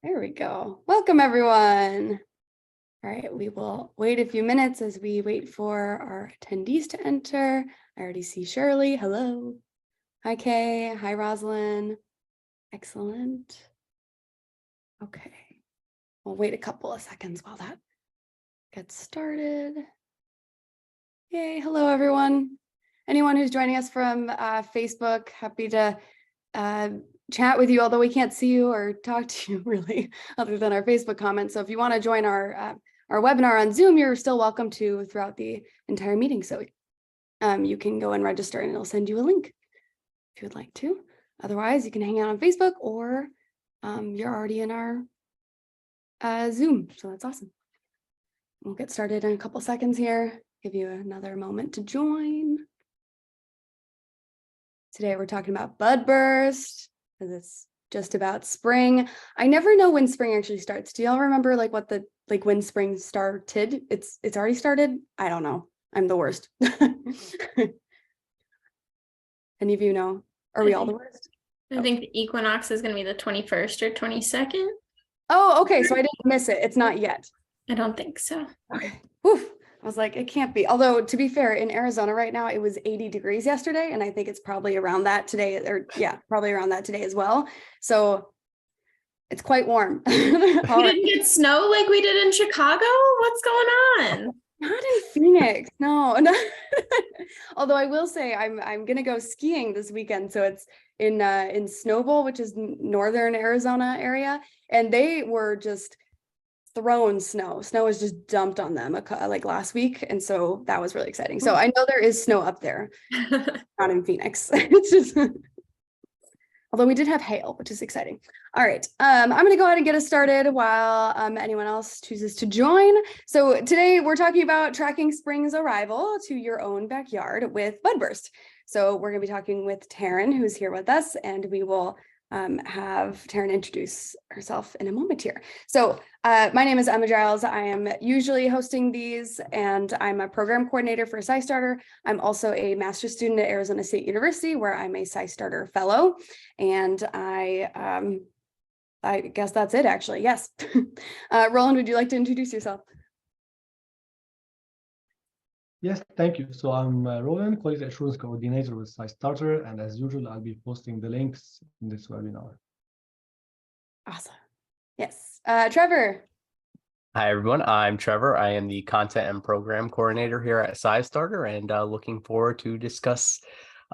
There we go. Welcome, everyone. All right, we will wait a few minutes as we wait for our attendees to enter. I already see Shirley. Hello. Hi, Kay. Hi, Rosalind. Excellent. Okay. We'll wait a couple of seconds while that gets started. Yay. Hello, everyone. Anyone who's joining us from Facebook, happy to chat with you, although we can't see you or talk to you really, other than our Facebook comments. So if you want to join our webinar on Zoom, you're still welcome to throughout the entire meeting. So you can go and register and it'll send you a link if you would like to. Otherwise, you can hang out on Facebook or you're already in our Zoom. So that's awesome. We'll get started in a couple seconds here. Give you another moment to join. Today we're talking about Budburst, because it's just about spring. I never know when spring actually starts. Do y'all remember when spring started? It's already started? I don't know. I'm the worst. Any of you know? Are we all the worst? I think the equinox is going to be the 21st or 22nd. Oh, okay. So I didn't miss it. It's not yet. I don't think so. Okay. Whew. I was like, it can't be. Although, to be fair, in Arizona right now, it was 80 degrees yesterday. And I think it's probably around that today, probably around that today as well. So it's quite warm. We didn't get snow like we did in Chicago? What's going on? Not in Phoenix, no. Although I will say I'm gonna go skiing this weekend. So it's in Snowball, which is northern Arizona area, and they were just thrown snow. Snow was just dumped on them like last week, and so that was really exciting. So I know there is snow up there, not in Phoenix. It's just. Although we did have hail, which is exciting. All right, I'm going to go ahead and get us started while anyone else chooses to join. So today we're talking about tracking spring's arrival to your own backyard with Budburst. So we're going to be talking with Taryn, who's here with us, and we will have Taryn introduce herself in a moment here. So my name is Emma Giles. I am usually hosting these, and I'm a program coordinator for SciStarter. I'm also a master's student at Arizona State University, where I'm a SciStarter fellow. And I guess that's it, actually. Yes. Roland, would you like to introduce yourself? Yes, thank you. So I'm Roland, Quality Assurance Coordinator with SciStarter, and as usual, I'll be posting the links in this webinar. Awesome. Yes. Trevor. Hi, everyone. I'm Trevor. I am the Content and Program Coordinator here at SciStarter, and looking forward to discuss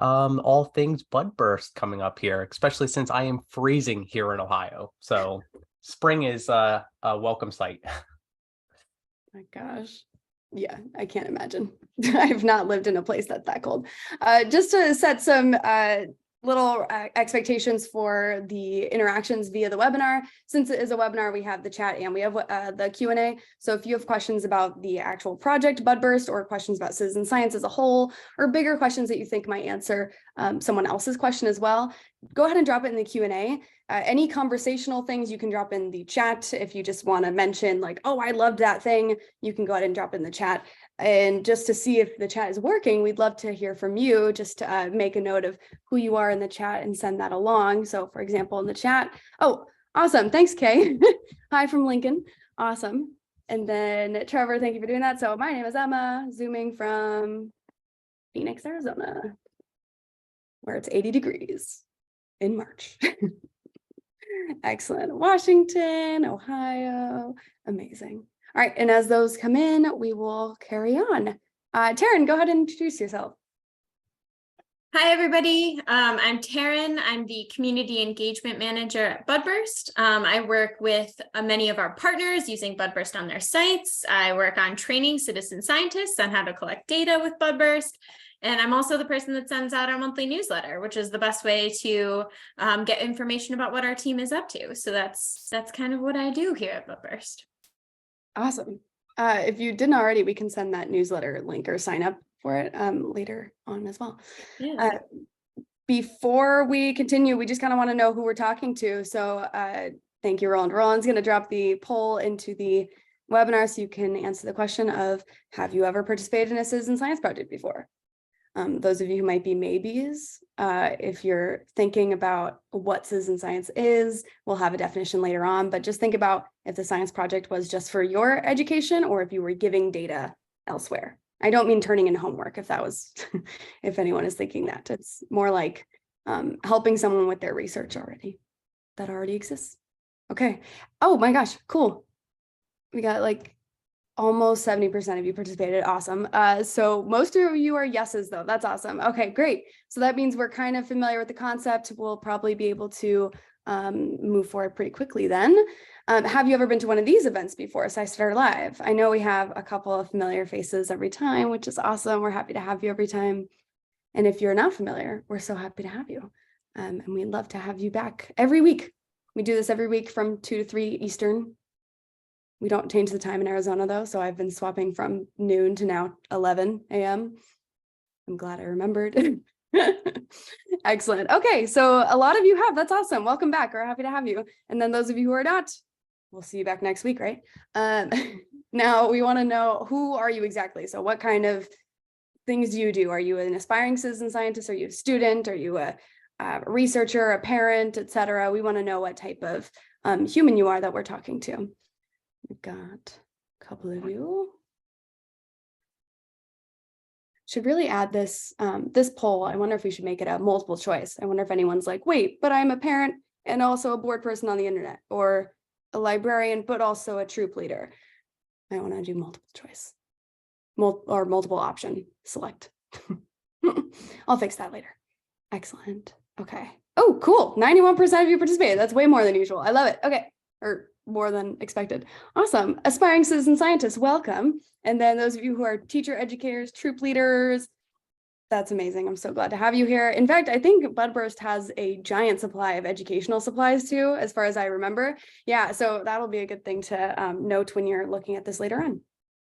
all things Budburst coming up here, especially since I am freezing here in Ohio. So spring is a welcome sight. My gosh. Yeah, I can't imagine. I have not lived in a place that's that cold. Just to set some little expectations for the interactions via the webinar. Since it is a webinar, we have the chat and we have the Q&A. So if you have questions about the actual project Budburst, or questions about citizen science as a whole, or bigger questions that you think might answer someone else's question as well, go ahead and drop it in the Q&A. Any conversational things you can drop in the chat. If you just want to mention like, oh, I loved that thing, you can go ahead and drop it in the chat. And just to see if the chat is working, we'd love to hear from you. Just to make a note of who you are in the chat and send that along. So for example, in the chat, oh, awesome. Thanks, Kay. Hi from Lincoln. Awesome. And then Trevor, thank you for doing that. So my name is Emma, zooming from Phoenix, Arizona, where it's 80 degrees in March. Excellent. Washington, Ohio. Amazing. All right. And as those come in, we will carry on. Taryn, go ahead and introduce yourself. Hi, everybody. I'm Taryn. I'm the Community Engagement Manager at Budburst. I work with many of our partners using Budburst on their sites. I work on training citizen scientists on how to collect data with Budburst. And I'm also the person that sends out our monthly newsletter, which is the best way to get information about what our team is up to. So that's kind of what I do here at Budburst. Awesome. If you didn't already, we can send that newsletter link or sign up for it later on as well. Yeah. Before we continue, we just kind of want to know who we're talking to. So thank you, Roland. Roland's going to drop the poll into the webinar so you can answer the question of, have you ever participated in a citizen science project before? Those of you who might be maybes, if you're thinking about what citizen science is, we'll have a definition later on, but just think about if the science project was just for your education or if you were giving data elsewhere. I don't mean turning in homework if that was, if anyone is thinking that. It's more like helping someone with their research that already exists. Okay. Oh my gosh, cool. We got like almost 70% of you participated. Awesome. So most of you are yeses though. That's awesome. Okay, great. So that means we're kind of familiar with the concept. We'll probably be able to move forward pretty quickly then. Have you ever been to one of these events before, SciStarter Live? I know we have a couple of familiar faces every time, which is awesome. We're happy to have you every time. And if you're not familiar, we're so happy to have you. And we'd love to have you back every week. We do this every week from 2 to 3 Eastern. We don't change the time in Arizona though, so I've been swapping from noon to now 11 a.m. I'm glad I remembered. Excellent. Okay, so a lot of you have. That's awesome. Welcome back. We're happy to have you. And then those of you who are not, we'll see you back next week, right? Now we want to know, who are you exactly? So what kind of things do you do? Are you an aspiring citizen scientist? Are you a student? Are you a researcher, a parent, etc.? We want to know what type of human you are that we're talking to. We've got a couple of you. Should really add this this poll. I wonder if we should make it a multiple choice. I wonder if anyone's like, wait, but I'm a parent and also a board person on the internet, or a librarian, but also a troop leader. I want to do multiple choice or multiple option select. I'll fix that later. Excellent. Okay. Oh, cool. 91% of you participated. That's way more than usual. I love it. Okay. Or more than expected. Awesome. Aspiring citizen scientists, welcome. And then those of you who are teacher educators, troop leaders, that's amazing. I'm so glad to have you here. In fact, I think Budburst has a giant supply of educational supplies too, as far as I remember. Yeah, so that'll be a good thing to note when you're looking at this later on.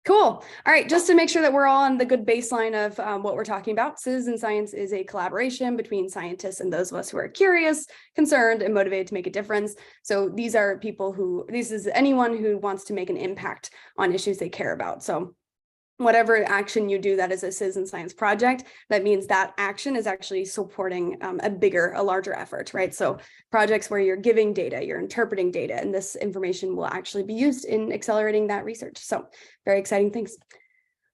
Cool. All right, just to make sure that we're all on the good baseline of what we're talking about, citizen science is a collaboration between scientists and those of us who are curious, concerned, and motivated to make a difference. So these are people who, this is anyone who wants to make an impact on issues they care about. So whatever action you do that is a citizen science project, that means that action is actually supporting a larger effort, right? So projects where you're giving data, you're interpreting data, and this information will actually be used in accelerating that research. So very exciting things.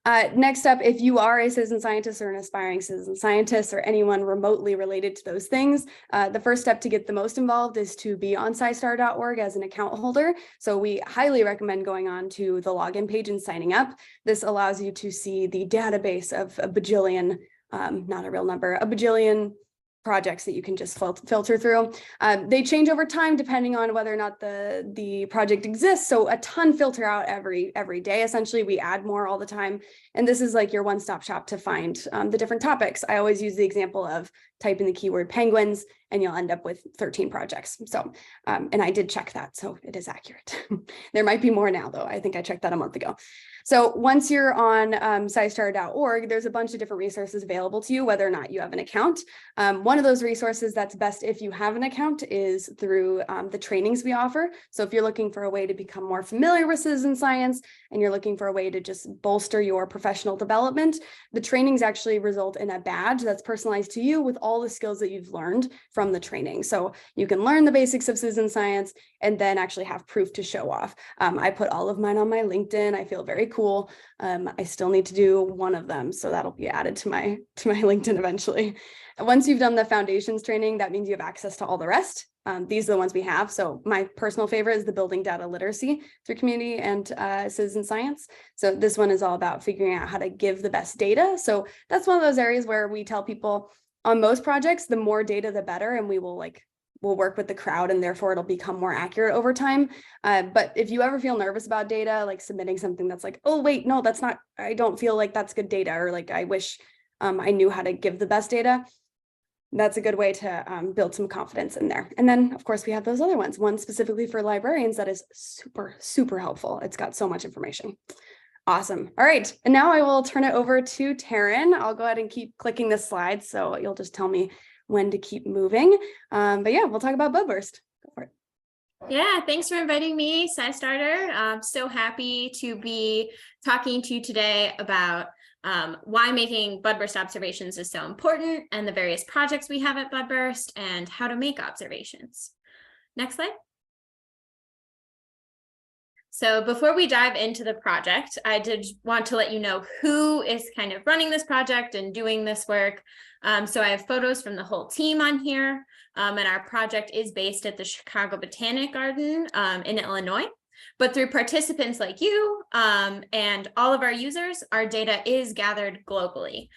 Next up, if you are a citizen scientist or an aspiring citizen scientist or anyone remotely related to those things, the first step to get the most involved is to be on SciStarter.org as an account holder. So we highly recommend going on to the login page and signing up. This allows you to see the database of a bajillion, not a real number, a bajillion projects that you can just filter through. They change over time depending on whether or not the project exists. So a ton filter out every day. Essentially, we add more all the time. And this is like your one-stop shop to find the different topics. I always use the example of type in the keyword penguins and you'll end up with 13 projects. So, and I did check that, so it is accurate. There might be more now though. I think I checked that a month ago. So once you're on SciStarter.org, there's a bunch of different resources available to you, whether or not you have an account. One of those resources that's best if you have an account is through the trainings we offer. So if you're looking for a way to become more familiar with citizen science and you're looking for a way to just bolster your professional development, the trainings actually result in a badge that's personalized to you with all the skills that you've learned from the training. So you can learn the basics of citizen science and then actually have proof to show off. I put all of mine on my LinkedIn. I feel very cool. I still need to do one of them, so that'll be added to my LinkedIn eventually. Once you've done the foundations training, that means you have access to all the rest. These are the ones we have. So my personal favorite is the building data literacy through community and citizen science. So this one is all about figuring out how to give the best data. So that's one of those areas where we tell people on most projects, the more data, the better. And we'll work with the crowd and therefore it'll become more accurate over time. But if you ever feel nervous about data, like submitting something that's like, oh, wait, no, that's not, I don't feel like that's good data, or like, I wish I knew how to give the best data. That's a good way to build some confidence in there. And then of course we have those other ones, one specifically for librarians that is super, super helpful. It's got so much information. Awesome. All right. And now I will turn it over to Taryn. I'll go ahead and keep clicking the slides. So you'll just tell me when to keep moving. But yeah, we'll talk about Budburst. Go for it. Yeah, thanks for inviting me, SciStarter. I'm so happy to be talking to you today about why making Budburst observations is so important, and the various projects we have at Budburst, and how to make observations. Next slide. So before we dive into the project, I did want to let you know who is kind of running this project and doing this work. So I have photos from the whole team on here, and our project is based at the Chicago Botanic Garden in Illinois. But through participants like you and all of our users, our data is gathered globally.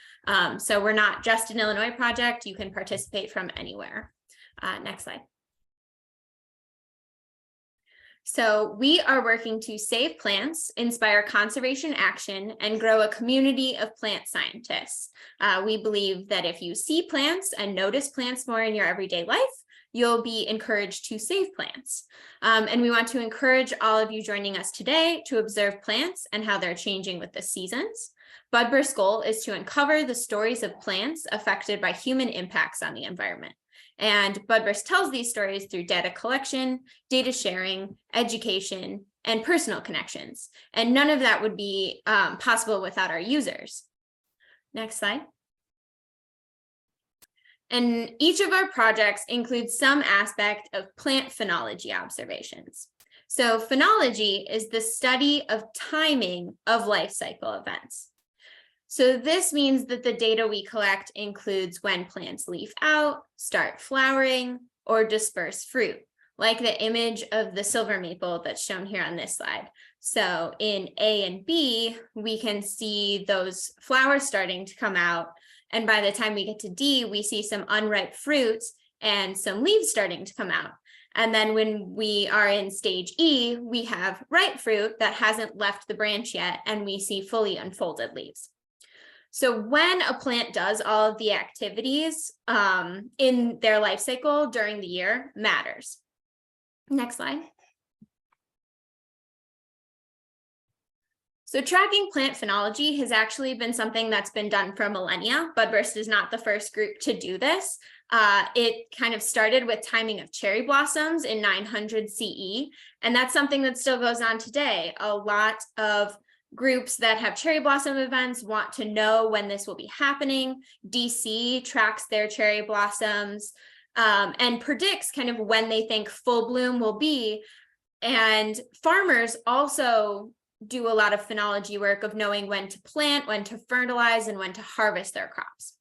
So we're not just an Illinois project, you can participate from anywhere. Next slide. So we are working to save plants, inspire conservation action, and grow a community of plant scientists. We believe that if you see plants and notice plants more in your everyday life, you'll be encouraged to save plants. And we want to encourage all of you joining us today to observe plants and how they're changing with the seasons. Budburst's goal is to uncover the stories of plants affected by human impacts on the environment. And Budburst tells these stories through data collection, data sharing, education, and personal connections. And none of that would be possible without our users. Next slide. And each of our projects includes some aspect of plant phenology observations. So phenology is the study of timing of life cycle events. So this means that the data we collect includes when plants leaf out, start flowering, or disperse fruit, like the image of the silver maple that's shown here on this slide. So in A and B, we can see those flowers starting to come out. And by the time we get to D, we see some unripe fruits and some leaves starting to come out. And then when we are in stage E, we have ripe fruit that hasn't left the branch yet, and we see fully unfolded leaves. So when a plant does all of the activities in their life cycle during the year matters. Next slide. So tracking plant phenology has actually been something that's been done for millennia. Budburst is not the first group to do this. It kind of started with timing of cherry blossoms in 900 CE, and that's something that still goes on today. A lot of groups that have cherry blossom events want to know when this will be happening. DC tracks their cherry blossoms and predicts kind of when they think full bloom will be. And farmers also do a lot of phenology work of knowing when to plant, when to fertilize, and when to harvest their crops.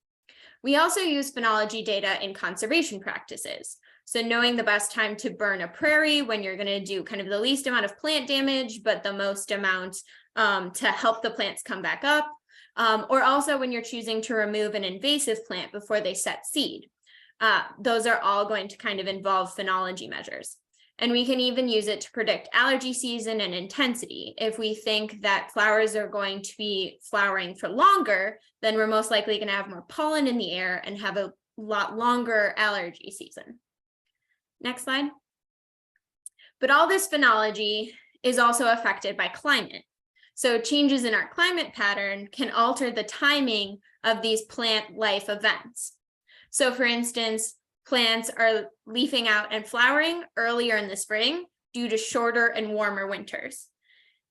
We also use phenology data in conservation practices. So knowing the best time to burn a prairie when you're going to do kind of the least amount of plant damage, but the most amount to help the plants come back up, or also when you're choosing to remove an invasive plant before they set seed. Those are all going to kind of involve phenology measures. And we can even use it to predict allergy season and intensity. If we think that flowers are going to be flowering for longer, then we're most likely going to have more pollen in the air and have a lot longer allergy season. Next slide. But all this phenology is also affected by climate. So changes in our climate pattern can alter the timing of these plant life events. So for instance, plants are leafing out and flowering earlier in the spring due to shorter and warmer winters.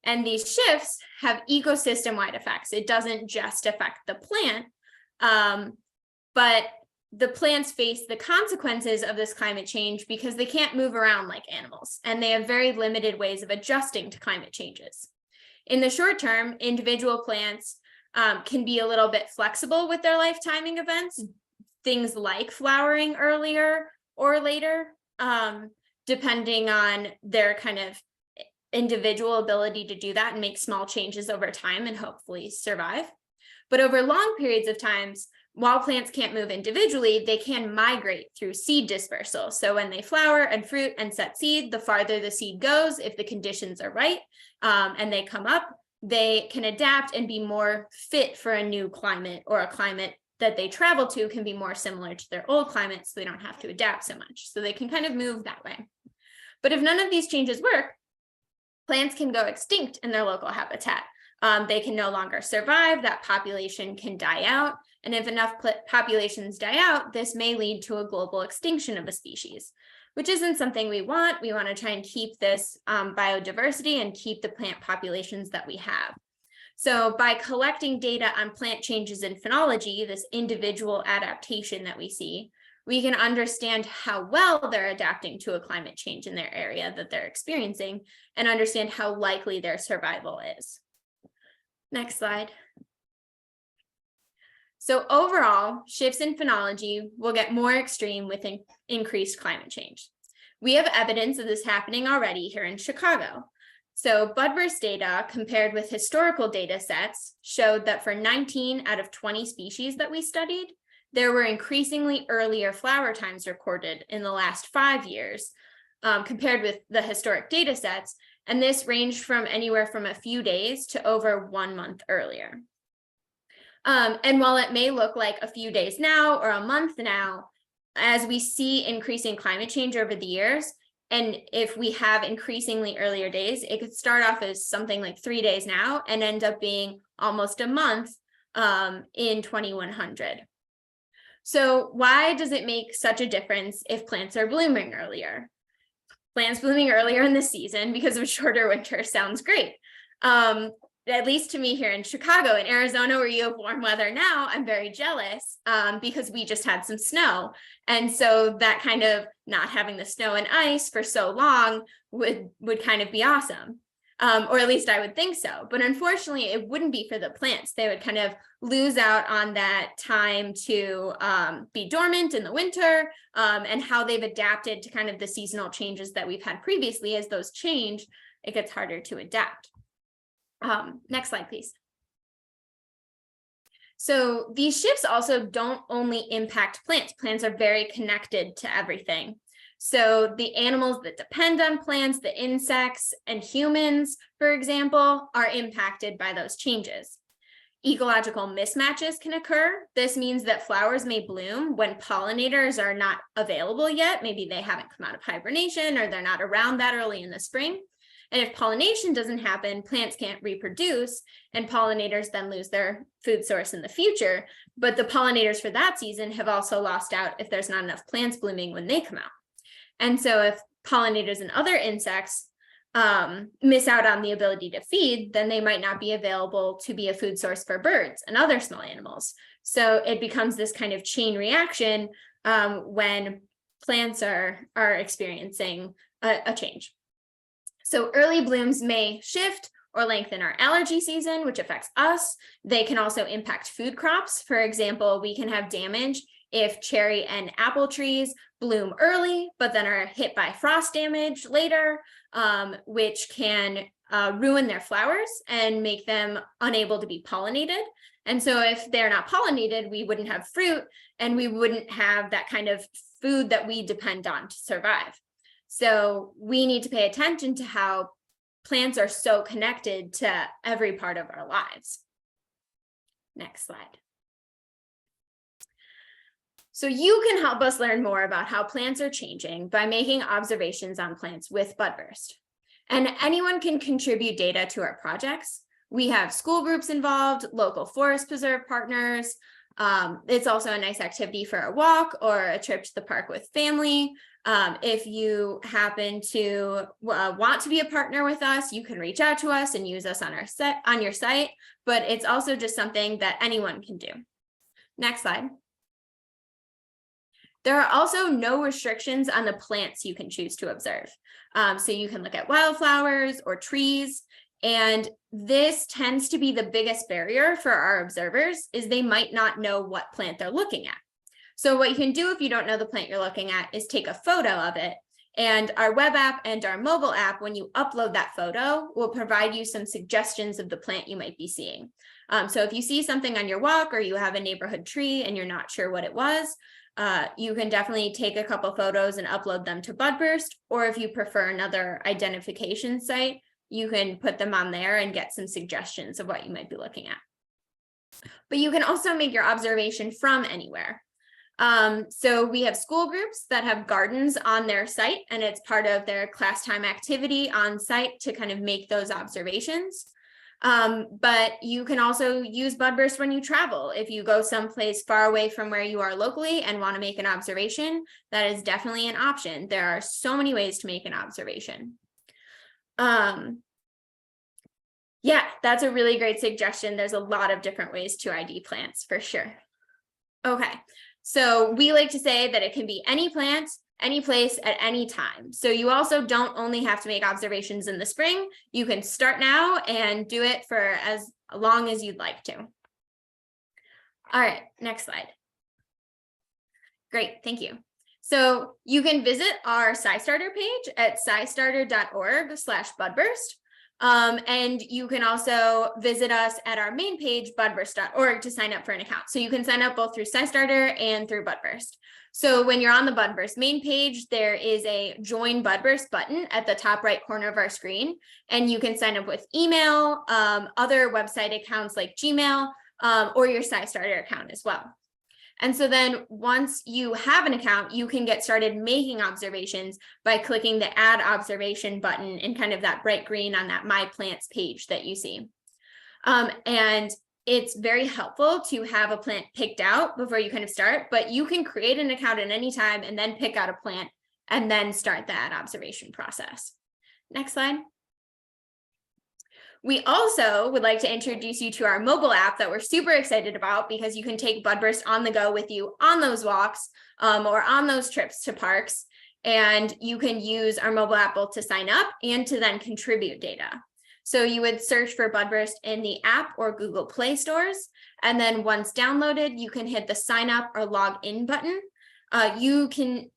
And these shifts have ecosystem-wide effects. It doesn't just affect the plant, but the plants face the consequences of this climate change because they can't move around like animals, and they have very limited ways of adjusting to climate changes. In the short term, individual plants can be a little bit flexible with their life timing events, things like flowering earlier or later, depending on their kind of individual ability to do that and make small changes over time and hopefully survive. But over long periods of times, while plants can't move individually, they can migrate through seed dispersal. So when they flower and fruit and set seed, the farther the seed goes, if the conditions are right and they come up, they can adapt and be more fit for a new climate, or a climate that they travel to can be more similar to their old climate, so they don't have to adapt so much. So they can kind of move that way. But if none of these changes work, plants can go extinct in their local habitat. They can no longer survive, that population can die out. And if enough populations die out, this may lead to a global extinction of a species, which isn't something we want. We want to try and keep this biodiversity and keep the plant populations that we have. So by collecting data on plant changes in phenology, this individual adaptation that we see, we can understand how well they're adapting to a climate change in their area that they're experiencing and understand how likely their survival is. Next slide. So overall, shifts in phenology will get more extreme with increased climate change. We have evidence of this happening already here in Chicago. So Budburst data compared with historical data sets showed that for 19 out of 20 species that we studied, there were increasingly earlier flower times recorded in the last 5 years compared with the historic data sets. And this ranged from anywhere from a few days to over 1 month earlier. And while it may look like a few days now or a month now, as we see increasing climate change over the years, and if we have increasingly earlier days, it could start off as something like 3 days now and end up being almost a month in 2100. So why does it make such a difference if plants are blooming earlier? Plants blooming earlier in the season because of shorter winter sounds great. At least to me here in Chicago. In Arizona, where you have warm weather now, I'm very jealous because we just had some snow. And so that kind of not having the snow and ice for so long would kind of be awesome. Or at least I would think so. But unfortunately, it wouldn't be for the plants. They would kind of lose out on that time to be dormant in the winter and how they've adapted to kind of the seasonal changes that we've had previously. As those change, it gets harder to adapt. Next slide, please. So these shifts also don't only impact plants. Plants are very connected to everything. So the animals that depend on plants, the insects and humans, for example, are impacted by those changes. Ecological mismatches can occur. This means that flowers may bloom when pollinators are not available yet. Maybe they haven't come out of hibernation or they're not around that early in the spring. And if pollination doesn't happen, plants can't reproduce, and pollinators then lose their food source in the future. But the pollinators for that season have also lost out if there's not enough plants blooming when they come out. And so if pollinators and other insects miss out on the ability to feed, then they might not be available to be a food source for birds and other small animals. So it becomes this kind of chain reaction when plants are experiencing a change. So early blooms may shift or lengthen our allergy season, which affects us. They can also impact food crops. For example, we can have damage if cherry and apple trees bloom early, but then are hit by frost damage later, which can ruin their flowers and make them unable to be pollinated. And so if they're not pollinated, we wouldn't have fruit and we wouldn't have that kind of food that we depend on to survive. So we need to pay attention to how plants are so connected to every part of our lives. Next slide. So you can help us learn more about how plants are changing by making observations on plants with Budburst. And anyone can contribute data to our projects. We have school groups involved, local forest preserve partners. It's also a nice activity for a walk or a trip to the park with family. If you happen to want to be a partner with us, you can reach out to us and use us on your site, but it's also just something that anyone can do. Next slide. There are also no restrictions on the plants you can choose to observe. So you can look at wildflowers or trees, and this tends to be the biggest barrier for our observers is they might not know what plant they're looking at. So what you can do if you don't know the plant you're looking at is take a photo of it. And our web app and our mobile app, when you upload that photo, will provide you some suggestions of the plant you might be seeing. So if you see something on your walk or you have a neighborhood tree and you're not sure what it was, you can definitely take a couple photos and upload them to Budburst. Or if you prefer another identification site, you can put them on there and get some suggestions of what you might be looking at. But you can also make your observation from anywhere. So we have school groups that have gardens on their site, and it's part of their class time activity on site to kind of make those observations. But you can also use Budburst when you travel. If you go someplace far away from where you are locally and want to make an observation, that is definitely an option. There are so many ways to make an observation. Yeah, that's a really great suggestion. There's a lot of different ways to ID plants for sure. Okay, so we like to say that it can be any plant, any place at any time. So you also don't only have to make observations in the spring. You can start now and do it for as long as you'd like to. All right, next slide. Great, thank you. So you can visit our SciStarter page at scistarter.org/Budburst. And you can also visit us at our main page, budburst.org, to sign up for an account. So you can sign up both through SciStarter and through Budburst. So when you're on the Budburst main page, there is a Join Budburst button at the top right corner of our screen. And you can sign up with email, other website accounts like Gmail, or your SciStarter account as well. And so then once you have an account, you can get started making observations by clicking the Add Observation button in kind of that bright green on that My Plants page that you see. And it's very helpful to have a plant picked out before you kind of start, but you can create an account at any time and then pick out a plant and then start that observation process. Next slide. We also would like to introduce you to our mobile app that we're super excited about, because you can take Budburst on the go with you on those walks or on those trips to parks. And you can use our mobile app both to sign up and to then contribute data. So you would search for Budburst in the app or Google Play stores. And then once downloaded, you can hit the sign up or log in button. You can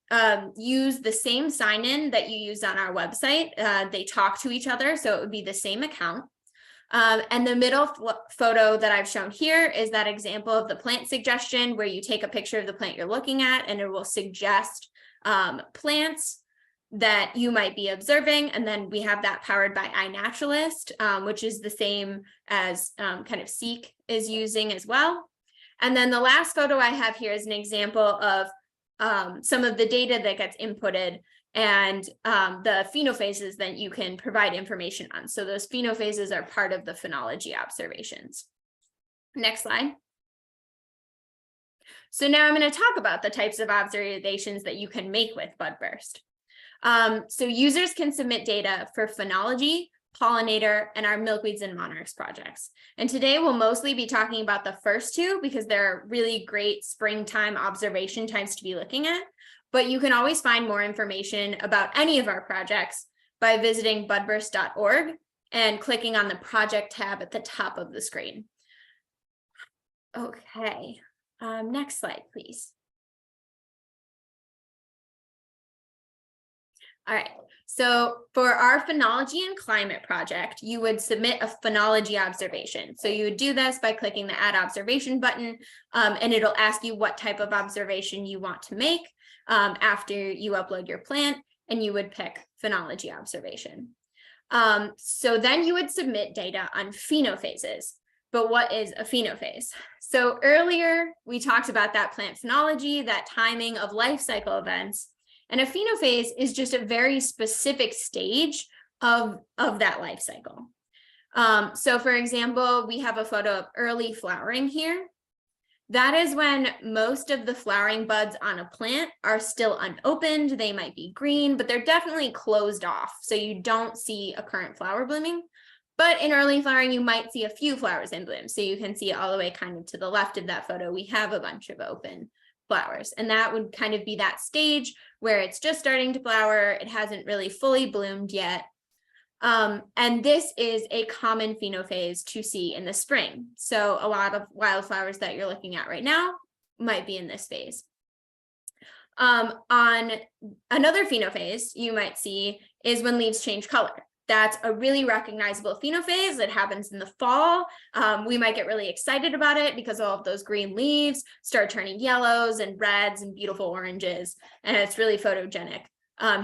use the same sign in that you use on our website. They talk to each other, so it would be the same account. And the middle photo that I've shown here is that example of the plant suggestion, where you take a picture of the plant you're looking at and it will suggest plants that you might be observing. And then we have that powered by iNaturalist, which is the same as kind of Seek is using as well. And then the last photo I have here is an example of some of the data that gets inputted and the phenophases that you can provide information on. So those phenophases are part of the phenology observations. Next slide. So now I'm going to talk about the types of observations that you can make with Budburst. So users can submit data for phenology, pollinator, and our milkweeds and monarchs projects. And today we'll mostly be talking about the first two because they're really great springtime observation times to be looking at. But you can always find more information about any of our projects by visiting budburst.org and clicking on the project tab at the top of the screen. Okay, next slide, please. All right, so for our Phenology and Climate project, you would submit a phenology observation. So you would do this by clicking the Add Observation button, and it'll ask you what type of observation you want to make after you upload your plant, and you would pick phenology observation. So then you would submit data on phenophases. But what is a phenophase? So earlier we talked about that plant phenology, that timing of life cycle events. And a phenophase is just a very specific stage of that life cycle. So for example, we have a photo of early flowering here. That is when most of the flowering buds on a plant are still unopened. They might be green, but they're definitely closed off. So you don't see a current flower blooming. But in early flowering, you might see a few flowers in bloom. So you can see all the way kind of to the left of that photo, we have a bunch of open flowers. And that would kind of be that stage where it's just starting to flower. It hasn't really fully bloomed yet. And this is a common phenophase to see in the spring. So a lot of wildflowers that you're looking at right now might be in this phase. On another phenophase you might see is when leaves change color. That's a really recognizable phenophase that happens in the fall. We might get really excited about it because all of those green leaves start turning yellows and reds and beautiful oranges, and it's really photogenic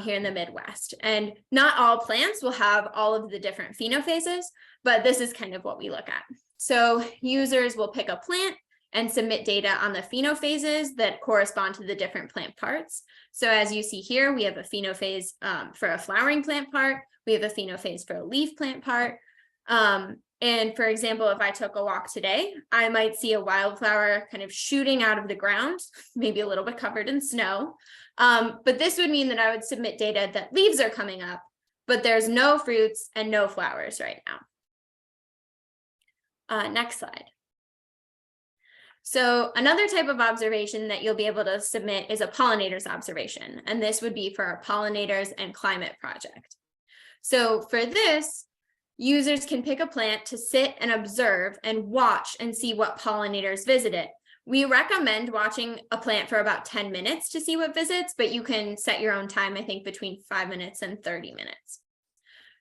here in the Midwest. And not all plants will have all of the different phenophases, but this is kind of what we look at. So users will pick a plant and submit data on the phenophases that correspond to the different plant parts. So as you see here, we have a phenophase for a flowering plant part. We have a phenophase for a leaf plant part. And for example, if I took a walk today, I might see a wildflower kind of shooting out of the ground, maybe a little bit covered in snow. But this would mean that I would submit data that leaves are coming up, but there's no fruits and no flowers right now. Next slide. So another type of observation that you'll be able to submit is a pollinators observation, and this would be for our Pollinators and Climate project. So for this, users can pick a plant to sit and observe and watch and see what pollinators visit it. We recommend watching a plant for about 10 minutes to see what visits, but you can set your own time, I think between 5 minutes and 30 minutes.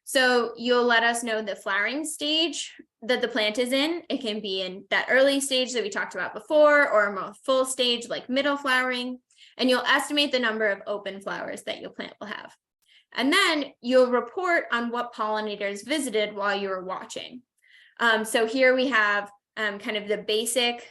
So you'll let us know the flowering stage that the plant is in. It can be in that early stage that we talked about before, or a more full stage like middle flowering, and you'll estimate the number of open flowers that your plant will have. And then you'll report on what pollinators visited while you were watching. So here we have kind of the basic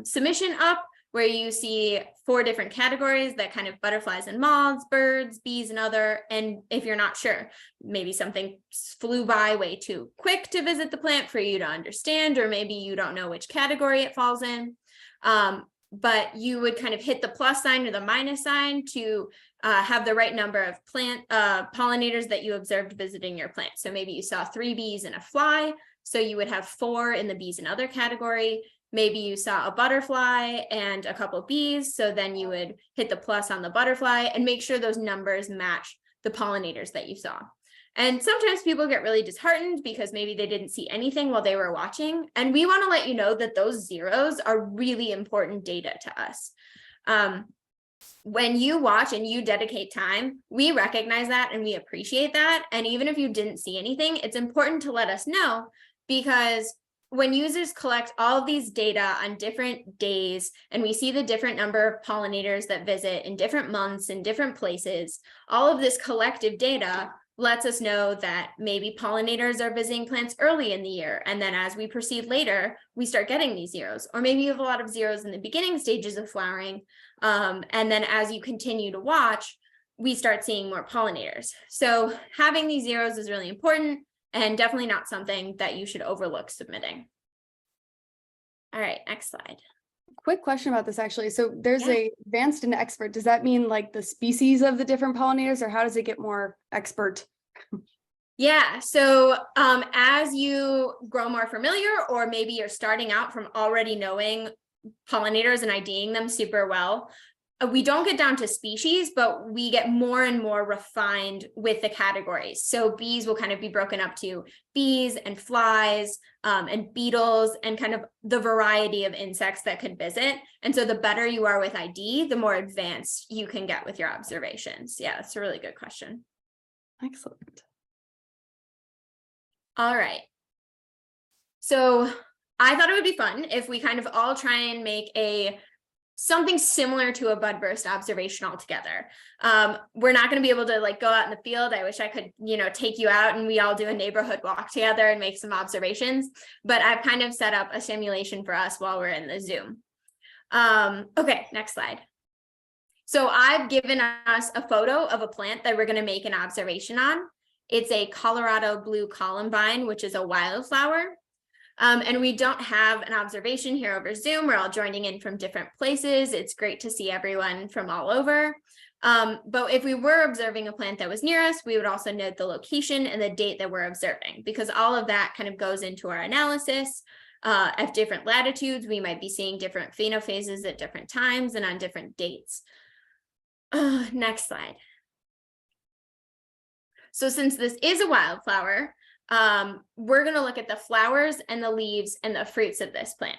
submission up, where you see 4 different categories that kind of butterflies and moths, birds, bees, and other. And if you're not sure, maybe something flew by way too quick to visit the plant for you to understand, or maybe you don't know which category it falls in. But you would kind of hit the plus sign or the minus sign to have the right number of plant pollinators that you observed visiting your plant. So maybe you saw 3 bees and a fly, so you would have 4 in the bees and other category. Maybe you saw a butterfly and a couple of bees, so then you would hit the plus on the butterfly and make sure those numbers match the pollinators that you saw. And sometimes people get really disheartened because maybe they didn't see anything while they were watching. And we want to let you know that those zeros are really important data to us. When you watch and you dedicate time, we recognize that and we appreciate that. And even if you didn't see anything, it's important to let us know, because when users collect all of these data on different days, and we see the different number of pollinators that visit in different months in different places, all of this collective data lets us know that maybe pollinators are visiting plants early in the year. And then as we proceed later, we start getting these zeros. Or maybe you have a lot of zeros in the beginning stages of flowering. And then as you continue to watch, we start seeing more pollinators. So having these zeros is really important, and definitely not something that you should overlook submitting. All right, next slide. Quick question about this, actually. So there's a advanced and expert. Does that mean like the species of the different pollinators, or how does it get more expert? Yeah, so as you grow more familiar, or maybe you're starting out from already knowing pollinators and IDing them super well, we don't get down to species, but we get more and more refined with the categories. So bees will kind of be broken up to bees and flies and beetles, and kind of the variety of insects that could visit. And so the better you are with ID, the more advanced you can get with your observations. Yeah, that's a really good question. Excellent. All right. So I thought it would be fun if we kind of all try and make something similar to a Budburst observation altogether. We're not going to be able to like go out in the field. I wish I could, take you out and we all do a neighborhood walk together and make some observations, but I've kind of set up a simulation for us while we're in the Zoom. Okay, next slide. So I've given us a photo of a plant that we're going to make an observation on. It's a Colorado blue columbine, which is a wildflower. And we don't have an observation here over Zoom. We're all joining in from different places. It's great to see everyone from all over. But if we were observing a plant that was near us, we would also note the location and the date that we're observing, because all of that kind of goes into our analysis. At different latitudes, we might be seeing different phenophases at different times and on different dates. Next slide. So since this is a wildflower, we're going to look at the flowers and the leaves and the fruits of this plant.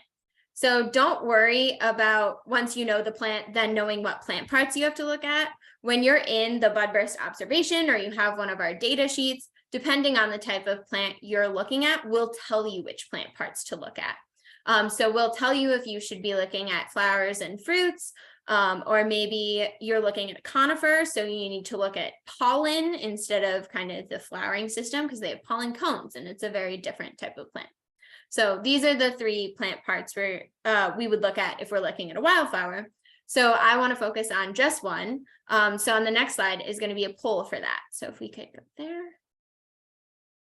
So don't worry about, once you know the plant, then knowing what plant parts you have to look at. When you're in the Budburst observation, or you have one of our data sheets, depending on the type of plant you're looking at, we'll tell you which plant parts to look at. So we'll tell you if you should be looking at flowers and fruits, or maybe you're looking at a conifer, so you need to look at pollen instead of kind of the flowering system, because they have pollen cones and it's a very different type of plant. So these are the 3 plant parts where we would look at if we're looking at a wildflower. So I want to focus on just one. So on the next slide is going to be a poll for that. So if we could go there.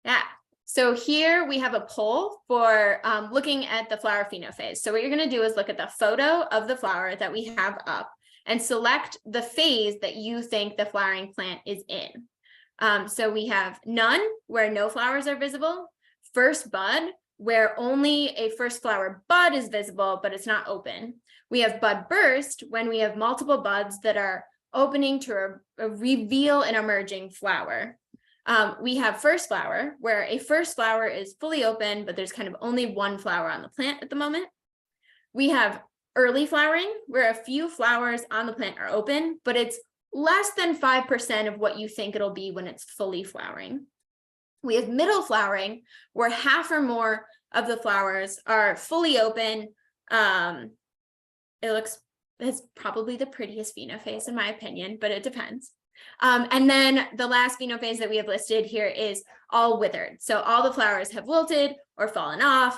Yeah. So here we have a poll for looking at the flower phenophase. So what you're going to do is look at the photo of the flower that we have up and select the phase that you think the flowering plant is in. So we have none, where no flowers are visible, first bud, where only a first flower bud is visible, but it's not open. We have budburst when we have multiple buds that are opening to reveal an emerging flower. We have first flower, where a first flower is fully open, but there's kind of only one flower on the plant at the moment. We have early flowering, where a few flowers on the plant are open, but it's less than 5% of what you think it'll be when it's fully flowering. We have middle flowering, where half or more of the flowers are fully open. It's probably the prettiest phenophase in my opinion, but it depends. And then the last phenophase that we have listed here is all withered. So all the flowers have wilted or fallen off.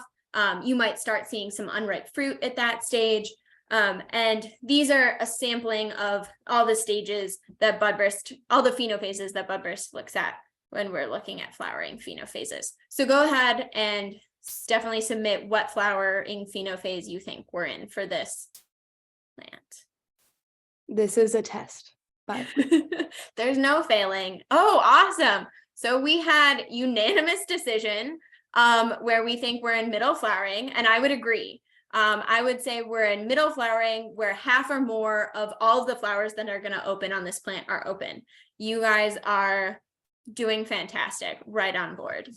You might start seeing some unripe fruit at that stage. And these are a sampling of all the stages that budburst, all the phenophases that budburst looks at when we're looking at flowering phenophases. So go ahead and definitely submit what flowering phenophase you think we're in for this plant. This is a test, but there's no failing. Oh, awesome. So we had unanimous decision where we think we're in middle flowering, and I would agree. I would say we're in middle flowering where half or more of all of the flowers that are going to open on this plant are open. You guys are doing fantastic, right on board.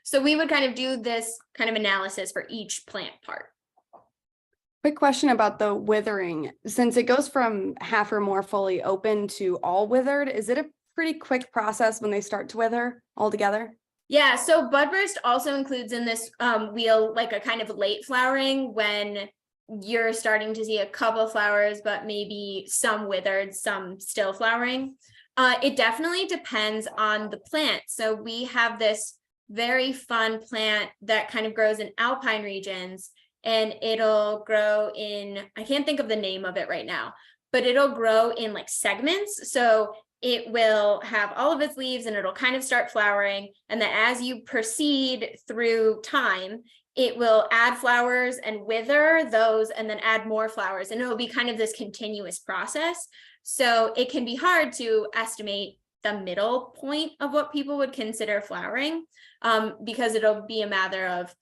So we would kind of do this kind of analysis for each plant part. Quick question about the withering. Since it goes from half or more fully open to all withered, is it a pretty quick process when they start to wither altogether? Yeah, so budburst also includes in this wheel like a kind of late flowering when you're starting to see a couple flowers, but maybe some withered, some still flowering. It definitely depends on the plant. So we have this very fun plant that kind of grows in alpine regions, and it'll grow in, I can't think of the name of it right now, but it'll grow in like segments. So it will have all of its leaves and it'll kind of start flowering. And then as you proceed through time, it will add flowers and wither those and then add more flowers. And it'll be kind of this continuous process. So it can be hard to estimate the middle point of what people would consider flowering because it'll be a matter of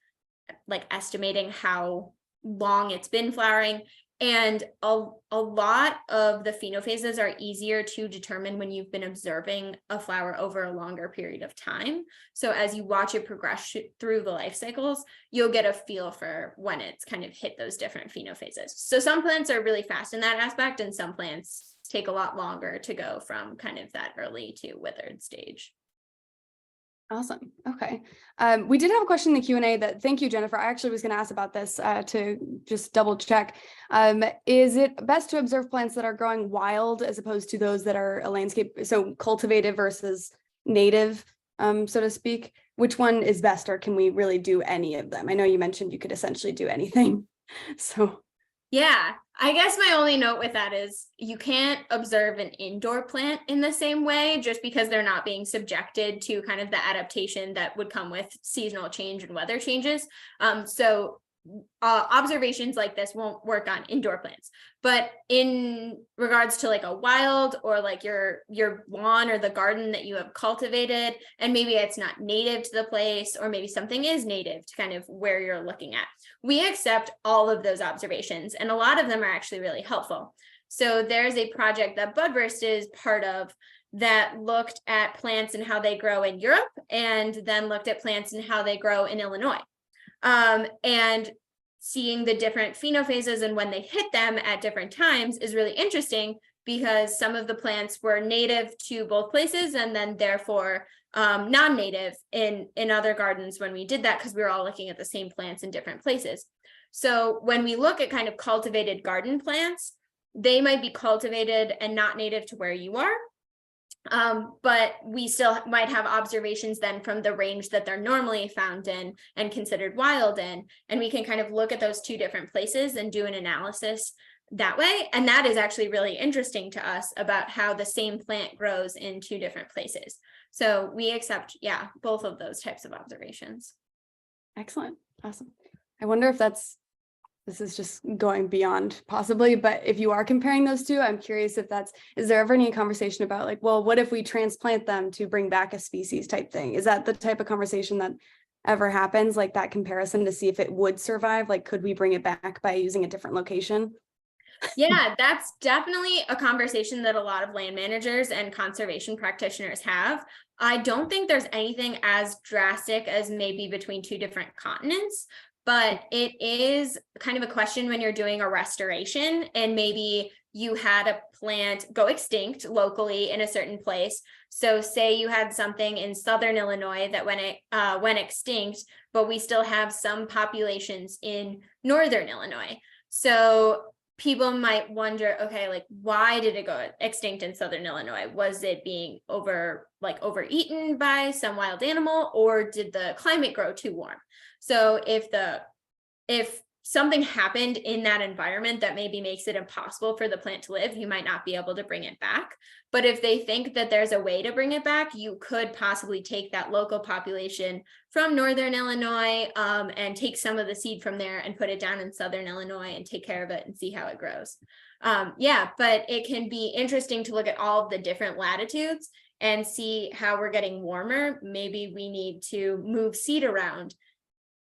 like estimating how long it's been flowering. And a lot of the phenophases are easier to determine when you've been observing a flower over a longer period of time. So as you watch it progress through the life cycles, you'll get a feel for when it's kind of hit those different phenophases. So some plants are really fast in that aspect, and some plants take a lot longer to go from kind of that early to withered stage. Awesome. Okay. We did have a question in the Q&A that, thank you, Jennifer. I actually was going to ask about this to just double check. Is it best to observe plants that are growing wild as opposed to those that are a landscape, so cultivated versus native, so to speak? Which one is best, or can we really do any of them? I know you mentioned you could essentially do anything. So yeah, I guess my only note with that is you can't observe an indoor plant in the same way just because they're not being subjected to kind of the adaptation that would come with seasonal change and weather changes. So observations like this won't work on indoor plants. But in regards to like a wild or like your lawn or the garden that you have cultivated, and maybe it's not native to the place, or maybe something is native to kind of where you're looking at, we accept all of those observations, and a lot of them are actually really helpful. So there's a project that Budburst is part of that looked at plants and how they grow in Europe, and then looked at plants and how they grow in Illinois. And seeing the different phenophases and when they hit them at different times is really interesting, because some of the plants were native to both places and then therefore non-native in other gardens when we did that, because we were all looking at the same plants in different places. So when we look at kind of cultivated garden plants, they might be cultivated and not native to where you are. But we still might have observations then from the range that they're normally found in and considered wild in. And we can kind of look at those two different places and do an analysis that way. And that is actually really interesting to us about how the same plant grows in two different places. So we accept, yeah, both of those types of observations. excellent. Awesome. I wonder if this is just going beyond possibly, but if you are comparing those two, I'm curious if is there ever any conversation about like, well, what if we transplant them to bring back a species type thing? Is that the type of conversation that ever happens, like that comparison to see if it would survive, like could we bring it back by using a different location? Yeah, that's definitely a conversation that a lot of land managers and conservation practitioners have. I don't think there's anything as drastic as maybe between two different continents, but it is kind of a question when you're doing a restoration and maybe you had a plant go extinct locally in a certain place. So say you had something in southern Illinois that went extinct, but we still have some populations in northern Illinois. So people might wonder, okay, like why did it go extinct in southern Illinois? Was it being overeaten by some wild animal, or did the climate grow too warm? So if something happened in that environment that maybe makes it impossible for the plant to live, you might not be able to bring it back. But if they think that there's a way to bring it back, you could possibly take that local population from northern Illinois and take some of the seed from there and put it down in southern Illinois and take care of it and see how it grows. Yeah, but it can be interesting to look at all of the different latitudes and see how we're getting warmer. Maybe we need to move seed around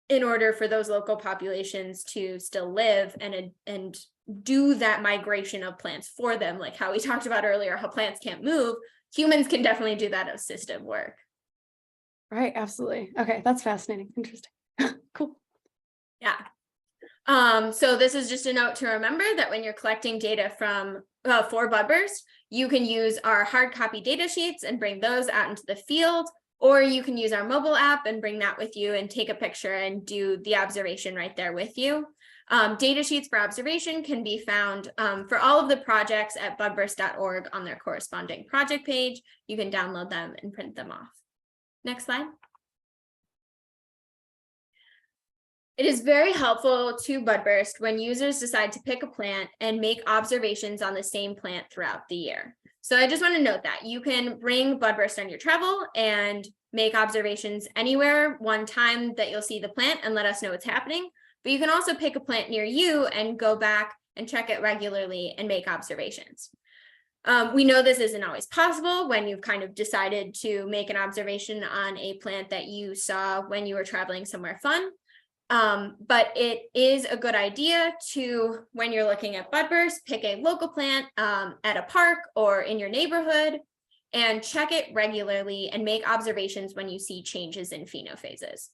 in order for those local populations to still live and do that migration of plants for them, like how we talked about earlier, how plants can't move. Humans can definitely do that assistive work. Right, absolutely. Okay, that's fascinating. Interesting. Cool. Yeah. So this is just a note to remember that when you're collecting data from for Budburst, you can use our hard copy data sheets and bring those out into the field. Or you can use our mobile app and bring that with you and take a picture and do the observation right there with you. Data sheets for observation can be found for all of the projects at budburst.org on their corresponding project page. You can download them and print them off. Next slide. It is very helpful to Budburst when users decide to pick a plant and make observations on the same plant throughout the year. So I just want to note that you can bring Budburst on your travel and make observations anywhere one time that you'll see the plant and let us know what's happening. But you can also pick a plant near you and go back and check it regularly and make observations. We know this isn't always possible when you've kind of decided to make an observation on a plant that you saw when you were traveling somewhere fun. But it is a good idea to, when you're looking at Budburst, pick a local plant at a park or in your neighborhood and check it regularly and make observations when you see changes in phenophases.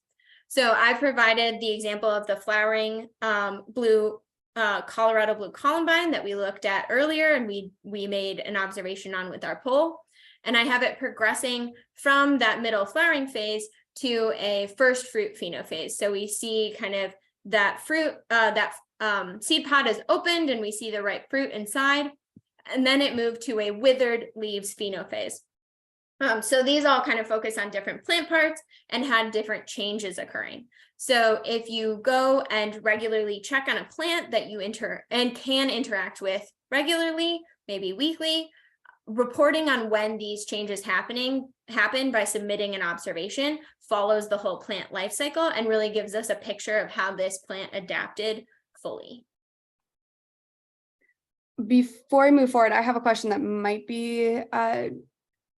So I provided the example of the flowering blue Colorado blue columbine that we looked at earlier and we made an observation on with our poll. And I have it progressing from that middle flowering phase to a first fruit phenophase. So we see kind of that fruit, seed pod is opened and we see the ripe fruit inside. And then it moved to a withered leaves phenophase. So these all kind of focus on different plant parts and had different changes occurring. So if you go and regularly check on a plant that you can interact with regularly, maybe weekly, reporting on when these changes happen by submitting an observation follows the whole plant life cycle and really gives us a picture of how this plant adapted fully. Before I move forward, I have a question that might be,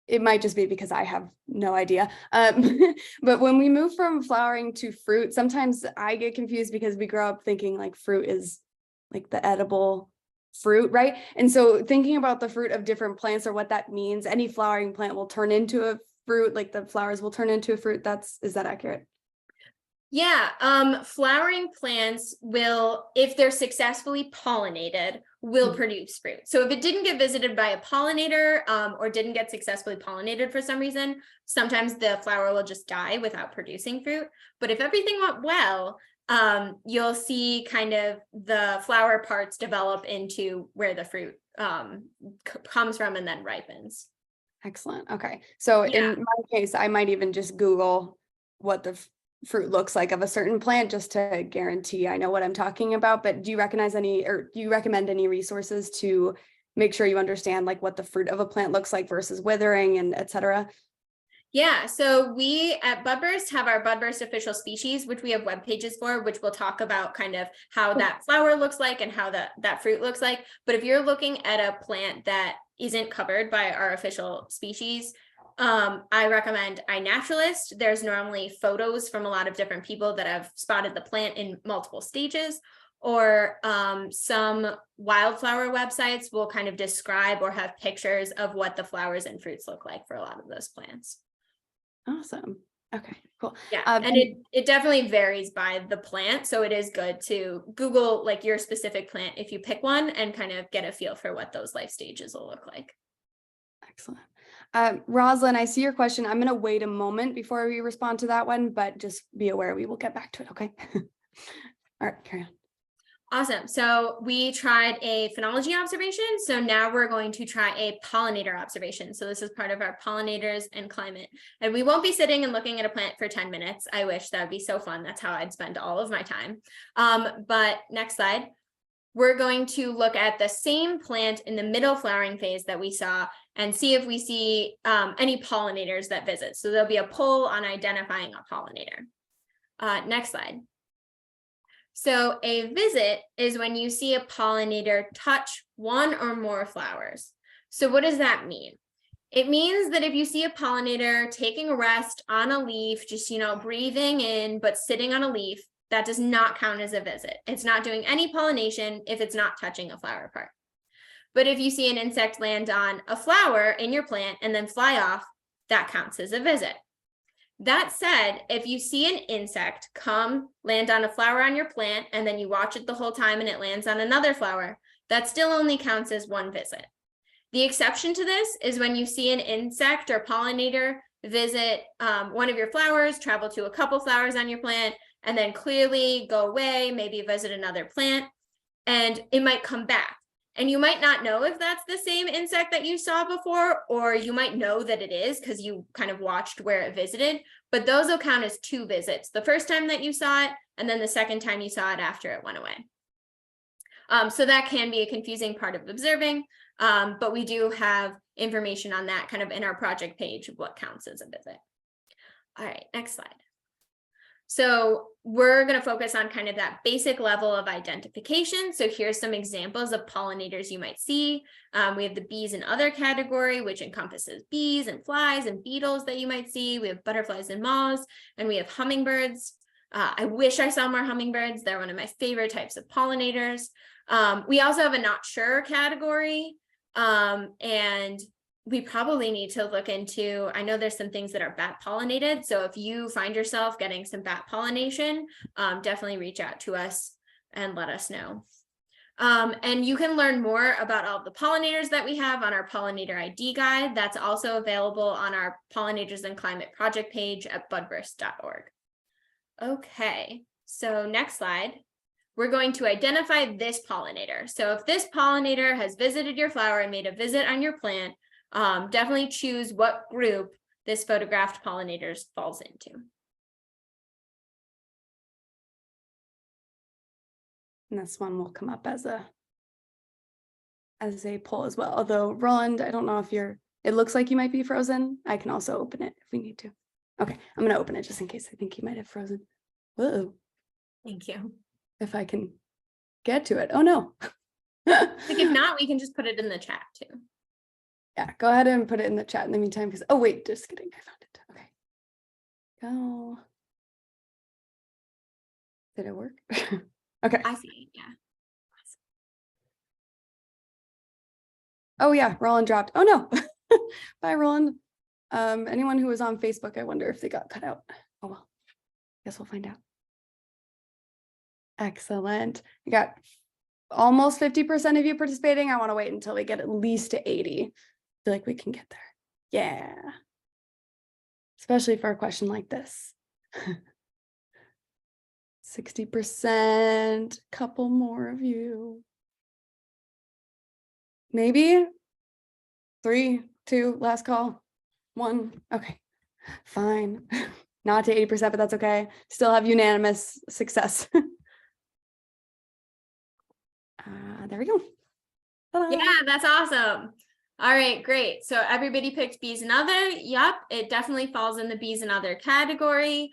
it might just be because I have no idea. But when we move from flowering to fruit, sometimes I get confused because we grow up thinking like fruit is like the edible fruit, right? And so thinking about the fruit of different plants or what that means, any flowering plant will turn into a fruit, like the flowers will turn into a fruit. Is that accurate? Yeah, flowering plants will, if they're successfully pollinated, will produce fruit. So if it didn't get visited by a pollinator or didn't get successfully pollinated for some reason, sometimes the flower will just die without producing fruit. But if everything went well, you'll see kind of the flower parts develop into where the fruit comes from and then ripens. Excellent. Okay. So in my case, I might even just Google what the fruit looks like of a certain plant just to guarantee I know what I'm talking about. But do you recognize any, or do you recommend any resources to make sure you understand like what the fruit of a plant looks like versus withering and et cetera? Yeah, so we at Budburst have our Budburst official species, which we have web pages for, which will talk about kind of how that flower looks like and how that fruit looks like. But if you're looking at a plant that isn't covered by our official species, I recommend iNaturalist. There's normally photos from a lot of different people that have spotted the plant in multiple stages, or some wildflower websites will kind of describe or have pictures of what the flowers and fruits look like for a lot of those plants. Awesome. Okay, cool. Yeah, and it definitely varies by the plant. So it is good to Google like your specific plant if you pick one and kind of get a feel for what those life stages will look like. Excellent. Rosalind, I see your question. I'm going to wait a moment before we respond to that one, but just be aware we will get back to it. Okay. All right, carry on. Awesome. So we tried a phenology observation. So now we're going to try a pollinator observation. So this is part of our pollinators and climate. And we won't be sitting and looking at a plant for 10 minutes. I wish that would be so fun. That's how I'd spend all of my time. But next slide. We're going to look at the same plant in the middle flowering phase that we saw and see if we see any pollinators that visit. So there'll be a poll on identifying a pollinator. Next slide. So a visit is when you see a pollinator touch one or more flowers. So what does that mean? It means that if you see a pollinator taking a rest on a leaf, just, breathing in, but sitting on a leaf, that does not count as a visit. It's not doing any pollination if it's not touching a flower part. But if you see an insect land on a flower in your plant and then fly off, that counts as a visit. That said, if you see an insect come land on a flower on your plant and then you watch it the whole time and it lands on another flower, that still only counts as one visit. The exception to this is when you see an insect or pollinator visit one of your flowers, travel to a couple flowers on your plant, and then clearly go away, maybe visit another plant, and it might come back. And you might not know if that's the same insect that you saw before, or you might know that it is because you kind of watched where it visited, but those will count as two visits. The first time that you saw it, and then the second time you saw it after it went away. So that can be a confusing part of observing, but we do have information on that kind of in our project page of what counts as a visit. All right, next slide. So we're going to focus on kind of that basic level of identification. So here's some examples of pollinators you might see. We have the bees and other category, which encompasses bees and flies and beetles that you might see. We have butterflies and moths, and we have hummingbirds. I wish I saw more hummingbirds. They're one of my favorite types of pollinators. We also have a not sure category, and we probably need to look into, I know there's some things that are bat pollinated. So if you find yourself getting some bat pollination, definitely reach out to us and let us know. And you can learn more about all the pollinators that we have on our pollinator ID guide. That's also available on our Pollinators and Climate project page at budburst.org. Okay, so next slide. We're going to identify this pollinator. So if this pollinator has visited your flower and made a visit on your plant, definitely choose what group this photographed pollinators falls into. And this one will come up as a poll as well. Although Roland, I don't know if it looks like you might be frozen. I can also open it if we need to. Okay, I'm gonna open it just in case I think you might have frozen. Whoa. Thank you. If I can get to it. Oh no. If not, we can just put it in the chat too. Yeah, go ahead and put it in the chat in the meantime, because, oh wait, just kidding, I found it. Okay. Go. Did it work? Okay. I see, yeah. Oh yeah, Roland dropped. Oh no. Bye, Roland. Anyone who was on Facebook, I wonder if they got cut out. Oh well, guess we'll find out. Excellent. We got almost 50% of you participating. I want to wait until we get at least to 80. I feel like we can get there. Yeah. Especially for a question like this. 60%, couple more of you. Maybe 3, 2, last call, 1. Okay, fine. Not to 80%, but that's okay. Still have unanimous success. There we go. Ta-da. Yeah, that's awesome. All right, great. So everybody picked bees and other. Yep, it definitely falls in the bees and other category.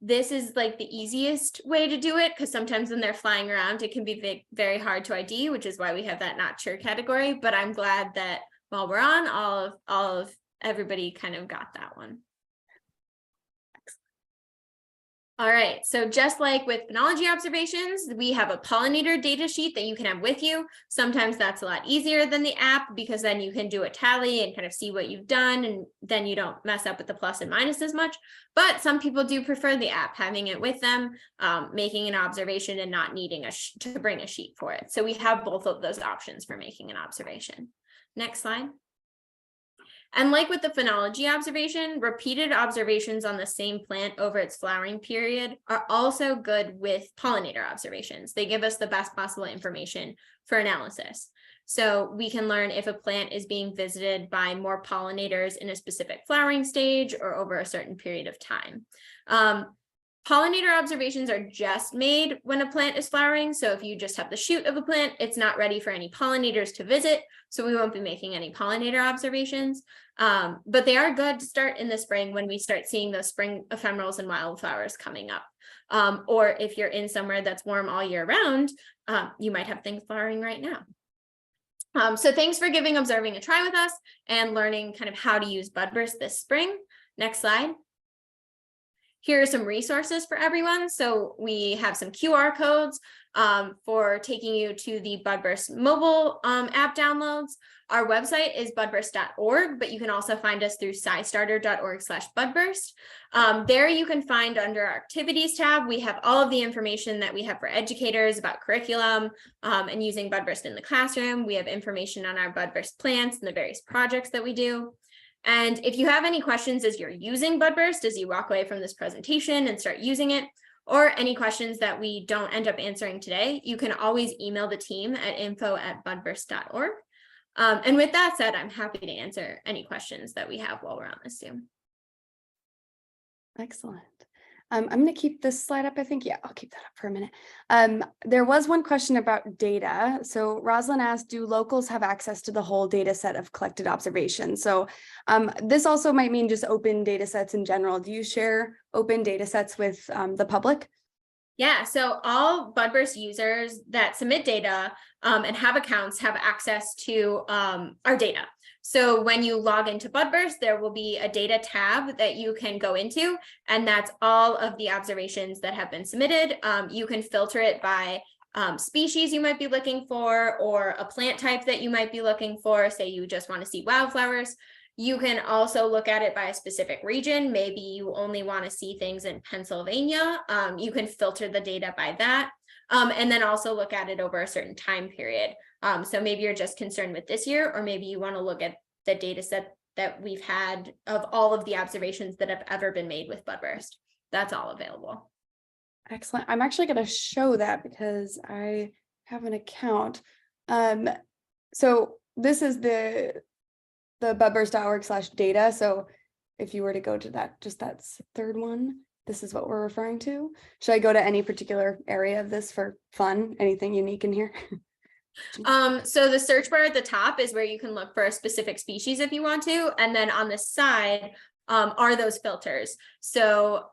This is like the easiest way to do it because sometimes when they're flying around, it can be very hard to ID, which is why we have that not sure category. But I'm glad that while we're on, all of everybody kind of got that one. All right, so just like with phenology observations, we have a pollinator data sheet that you can have with you. Sometimes that's a lot easier than the app because then you can do a tally and kind of see what you've done, and then you don't mess up with the plus and minus as much. But some people do prefer the app, having it with them, making an observation and not needing to bring a sheet for it. So we have both of those options for making an observation. Next slide. And like with the phenology observation, repeated observations on the same plant over its flowering period are also good with pollinator observations. They give us the best possible information for analysis. So we can learn if a plant is being visited by more pollinators in a specific flowering stage or over a certain period of time. Pollinator observations are just made when a plant is flowering. So if you just have the shoot of a plant, it's not ready for any pollinators to visit. So we won't be making any pollinator observations. But they are good to start in the spring when we start seeing those spring ephemerals and wildflowers coming up. Or if you're in somewhere that's warm all year round, you might have things flowering right now. So thanks for giving observing a try with us and learning kind of how to use Budburst this spring. Next slide. Here are some resources for everyone. So we have some QR codes for taking you to the Budburst mobile app downloads. Our website is budburst.org, but you can also find us through SciStarter.org/Budburst. There you can find under our activities tab, we have all of the information that we have for educators about curriculum and using Budburst in the classroom. We have information on our Budburst plants and the various projects that we do. And if you have any questions as you're using Budburst, as you walk away from this presentation and start using it, or any questions that we don't end up answering today, you can always email the team at info@budburst.org. And with that said, I'm happy to answer any questions that we have while we're on this Zoom. Excellent. I'm going to keep this slide up, I think. Yeah, I'll keep that up for a minute. There was one question about data. So Rosalind asked, do locals have access to the whole data set of collected observations? So this also might mean just open data sets in general. Do you share open data sets with the public? Yeah, so all Budburst users that submit data and have accounts have access to our data. So when you log into Budburst, there will be a data tab that you can go into, and that's all of the observations that have been submitted. You can filter it by species you might be looking for, or a plant type that you might be looking for. Say you just want to see wildflowers. You can also look at it by a specific region. Maybe you only want to see things in Pennsylvania. You can filter the data by that. And then also look at it over a certain time period. So maybe you're just concerned with this year, or maybe you want to look at the data set that we've had of all of the observations that have ever been made with Budburst. That's all available. Excellent. I'm actually going to show that because I have an account. So this is the budburst.org/data. So if you were to go to that, just that third one, this is what we're referring to. Should I go to any particular area of this for fun? Anything unique in here? So the search bar at the top is where you can look for a specific species if you want to, and then on the side are those filters. So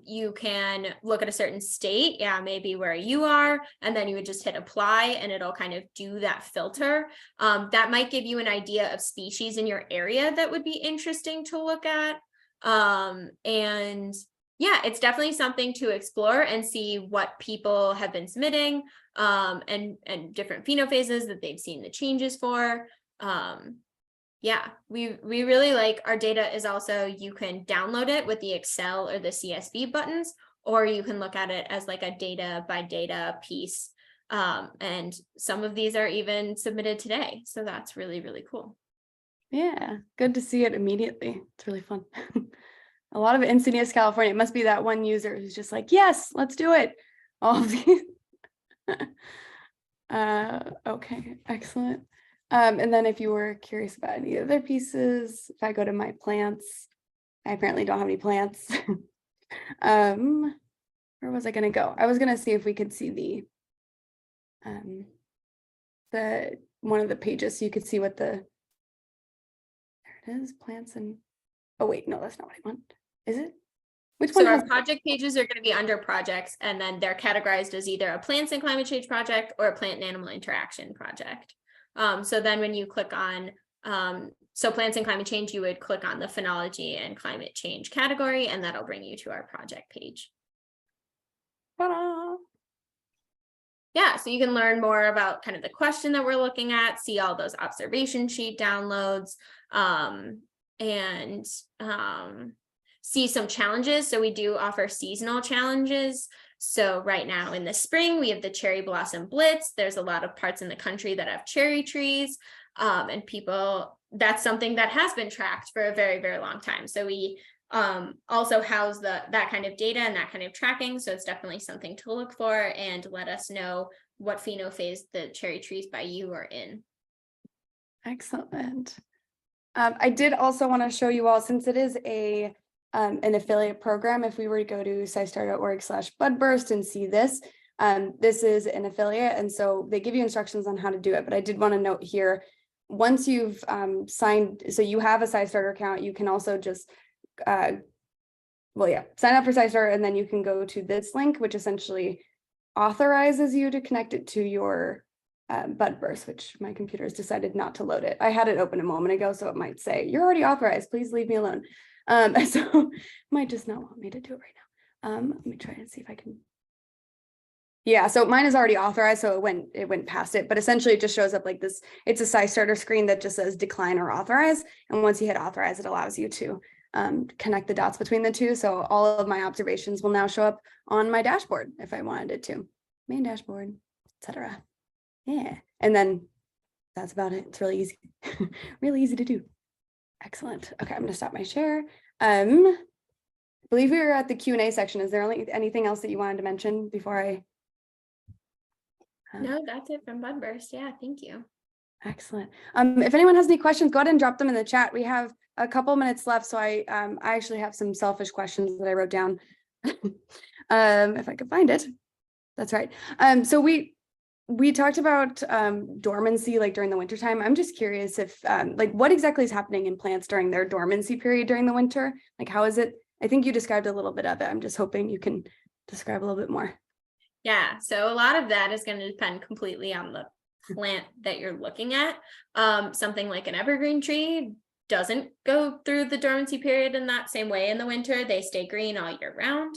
you can look at a certain state, maybe where you are, and then you would just hit apply and it'll kind of do that filter. That might give you an idea of species in your area that would be interesting to look at. And yeah, it's definitely something to explore and see what people have been submitting and different phenophases that they've seen the changes for. Yeah, we really like our data. Is also, you can download it with the Excel or the CSV buttons, or you can look at it as like a data by data piece. And some of these are even submitted today. So that's really, really cool. Yeah, good to see it immediately. It's really fun. A lot of Encinitas, California. It must be that one user who's just like, yes, let's do it. All of these. Okay, excellent. And then if you were curious about any other pieces, if I go to my plants, I apparently don't have any plants. Where was I going to go? I was going to see if we could see the one of the pages so you could see what there it is, plants and, oh wait, no, that's not what I want. Is it? Which one? So our project pages are going to be under projects, and then they're categorized as either a plants and climate change project or a plant and animal interaction project. So then when you click on So plants and climate change, you would click on the phenology and climate change category, and that'll bring you to our project page. Ta-da! Yeah, so you can learn more about kind of the question that we're looking at, see all those observation sheet downloads, and see some challenges. So we do offer seasonal challenges. So right now in the spring, we have the cherry blossom blitz. There's a lot of parts in the country that have cherry trees, and people, that's something that has been tracked for a very, very long time. So we also house that kind of data and that kind of tracking. So it's definitely something to look for, and let us know what phenophase the cherry trees by you are in. Excellent. I did also want to show you all, since it is an affiliate program, if we were to go to SciStarter.org/Budburst and see this, this is an affiliate, and so they give you instructions on how to do it. But I did want to note here, once you've signed, so you have a SciStarter account, you can also just sign up for SciStarter, and then you can go to this link, which essentially authorizes you to connect it to your Budburst, which my computer has decided not to load it. I had it open a moment ago, so it might say, you're already authorized, please leave me alone. So might just not want me to do it right now. Let me try and see if I can. Yeah, so mine is already authorized, so it went past it, but essentially it just shows up like this. It's a SciStarter screen that just says decline or authorize, and once you hit authorize, it allows you to connect the dots between the two. So all of my observations will now show up on my dashboard if I wanted it to. Main dashboard, etc. Yeah, and then that's about it. It's really easy, really easy to do. Excellent. Okay, I'm going to stop my share. I believe we were at the Q&A section. Is there anything else that you wanted to mention before I? No, that's it from Budburst. Yeah, thank you. Excellent. If anyone has any questions, go ahead and drop them in the chat. We have a couple minutes left, so I actually have some selfish questions that I wrote down. If I could find it. That's right. So we talked about dormancy like during the winter time. I'm just curious if like what exactly is happening in plants during their dormancy period during the winter? Like how is it? I think you described a little bit of it. I'm just hoping you can describe a little bit more. Yeah, so a lot of that is going to depend completely on the plant that you're looking at. Something like an evergreen tree doesn't go through the dormancy period in that same way in the winter. They stay green all year round.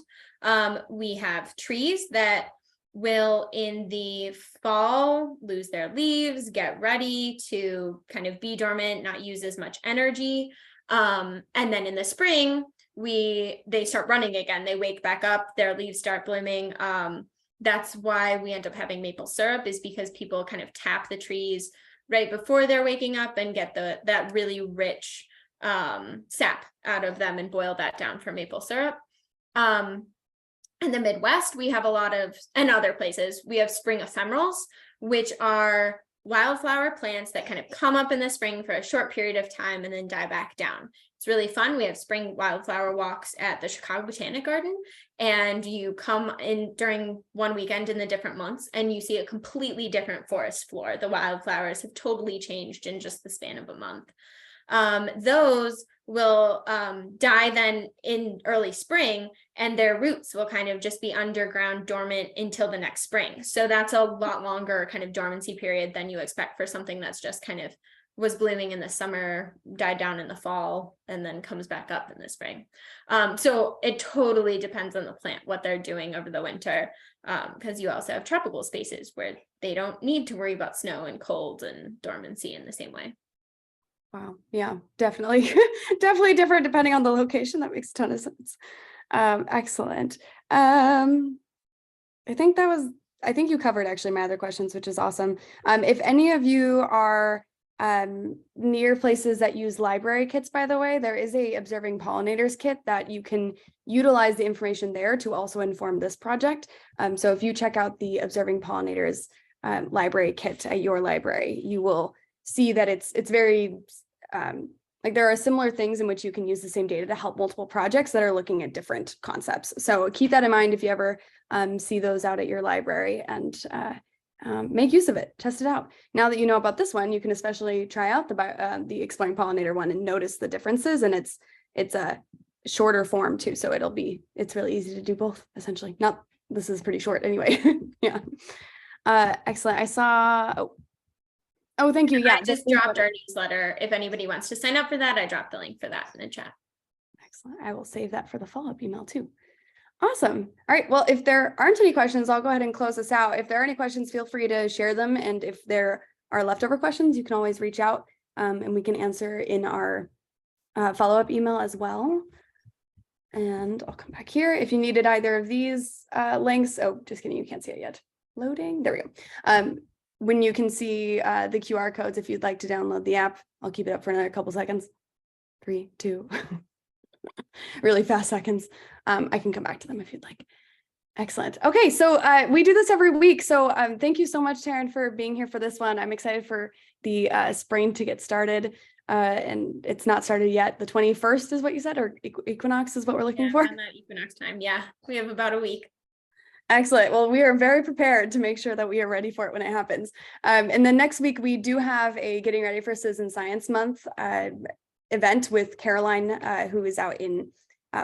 We have trees that will in the fall lose their leaves, get ready to kind of be dormant, not use as much energy. And then in the spring, they start running again. They wake back up, their leaves start blooming. That's why we end up having maple syrup, is because people kind of tap the trees right before they're waking up and get that really rich sap out of them and boil that down for maple syrup. In the Midwest, we have a lot of, and other places, we have spring ephemerals, which are wildflower plants that kind of come up in the spring for a short period of time and then die back down. It's really fun. We have spring wildflower walks at the Chicago Botanic Garden, and you come in during one weekend in the different months and you see a completely different forest floor. The wildflowers have totally changed in just the span of a month. Those will die then in early spring, and their roots will kind of just be underground dormant until the next spring. So that's a lot longer kind of dormancy period than you expect for something that's just kind of was blooming in the summer, died down in the fall, and then comes back up in the spring. So it totally depends on the plant, what they're doing over the winter, because you also have tropical spaces where they don't need to worry about snow and cold and dormancy in the same way. Wow. Yeah, definitely. Definitely different depending on the location. That makes a ton of sense. Excellent. I think you covered actually my other questions, which is awesome. If any of you are near places that use library kits, by the way, there is a Observing Pollinators kit that you can utilize the information there to also inform this project. So if you check out the Observing Pollinators library kit at your library, you will see that it's very like there are similar things in which you can use the same data to help multiple projects that are looking at different concepts. So keep that in mind if you ever see those out at your library, and make use of it, test it out. Now that you know about this one, you can especially try out the Exploring Pollinator one and notice the differences, and it's a shorter form too, so it's really easy to do both essentially. This is pretty short anyway. Yeah. Excellent. I saw, Oh, thank you. Yeah, I just dropped our newsletter. If anybody wants to sign up for that, I dropped the link for that in the chat. Excellent. I will save that for the follow-up email too. Awesome. All right. Well, if there aren't any questions, I'll go ahead and close this out. If there are any questions, feel free to share them. And if there are leftover questions, you can always reach out and we can answer in our follow-up email as well. And I'll come back here. If you needed either of these links, oh, just kidding, you can't see it yet. Loading, there we go. When you can see the QR codes, if you'd like to download the app, I'll keep it up for another couple seconds. 3, 2, really fast seconds. I can come back to them if you'd like. Excellent. Okay, so we do this every week. So thank you so much, Taryn, for being here for this one. I'm excited for the spring to get started. And it's not started yet. The 21st is what you said, or equinox is what we're looking for? On that equinox time. Yeah, we have about a week. Excellent. Well, we are very prepared to make sure that we are ready for it when it happens. And then next week, we do have a Getting Ready for Citizen Science Month event with Caroline, who is out in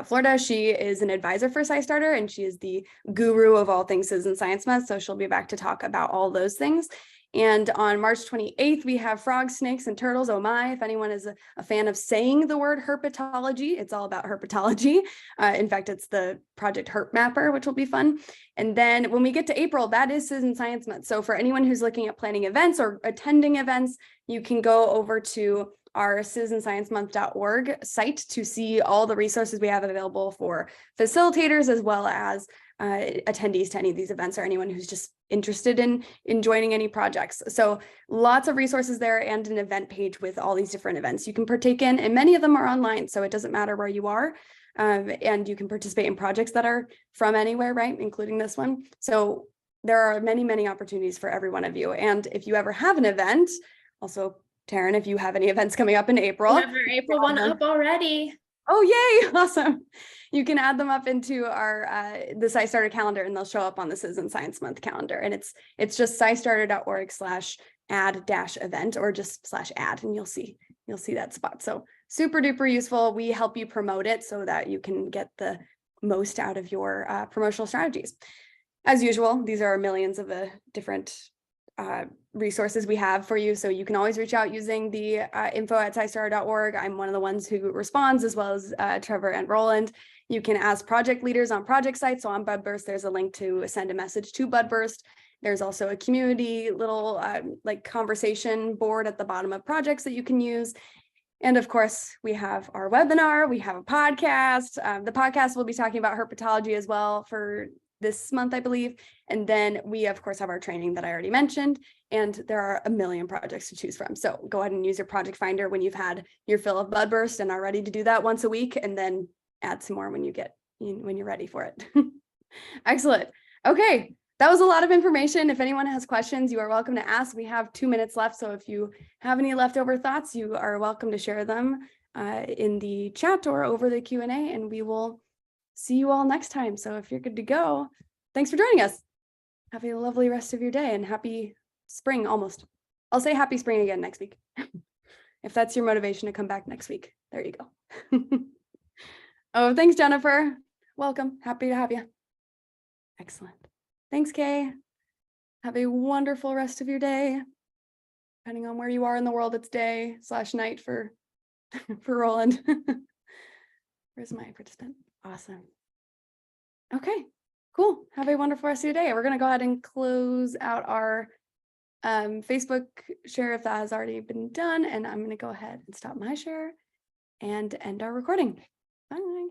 Florida. She is an advisor for SciStarter, and she is the guru of all things Citizen Science Month. So she'll be back to talk about all those things. And on March 28th, we have frogs, snakes, and turtles. Oh my, if anyone is a fan of saying the word herpetology, it's all about herpetology. In fact, it's the Project Herp Mapper, which will be fun. And then when we get to April, that is Citizen Science Month. So for anyone who's looking at planning events or attending events, you can go over to our citizensciencemonth.org site to see all the resources we have available for facilitators, as well as attendees to any of these events, or anyone who's just interested in joining any projects. So lots of resources there, and an event page with all these different events you can partake in, and many of them are online, so it doesn't matter where you are, and you can participate in projects that are from anywhere, right, including this one. So there are many, many opportunities for every one of you. And if you ever have an event, also Taryn, if you have any events coming up in April. We have our April one up already. Oh, yay. Awesome. You can add them up into our the SciStarter calendar, and they'll show up on the Citizen Science Month calendar. And it's just scistarter.org/add-event, or just /add, and you'll see that spot. So super duper useful. We help you promote it so that you can get the most out of your promotional strategies. As usual, these are millions of different resources we have for you. So you can always reach out using the info@scistarter.org. I'm one of the ones who responds, as well as Trevor and Roland. You can ask project leaders on project sites. So on Budburst, there's a link to send a message to Budburst. There's also a community little like conversation board at the bottom of projects that you can use. And of course, we have our webinar, we have a podcast. The podcast will be talking about herpetology as well for this month, I believe. And then we, of course, have our training that I already mentioned, and there are a million projects to choose from. So go ahead and use your project finder when you've had your fill of Budburst and are ready to do that once a week, and then add some more when you're ready for it. Excellent. Okay, that was a lot of information. If anyone has questions, you are welcome to ask. We have 2 minutes left, so if you have any leftover thoughts, you are welcome to share them in the chat or over the Q&A, and we will see you all next time. So if you're good to go, thanks for joining us. Have a lovely rest of your day, and happy spring almost. I'll say happy spring again next week. If that's your motivation to come back next week. There you go. Oh, thanks, Jennifer. Welcome. Happy to have you. Excellent. Thanks, Kay. Have a wonderful rest of your day. Depending on where you are in the world, it's day/night for Roland. Where's my participant? Awesome. Okay, cool. Have a wonderful rest of your day. We're going to go ahead and close out our Facebook share if that has already been done. And I'm going to go ahead and stop my share and end our recording. Bye.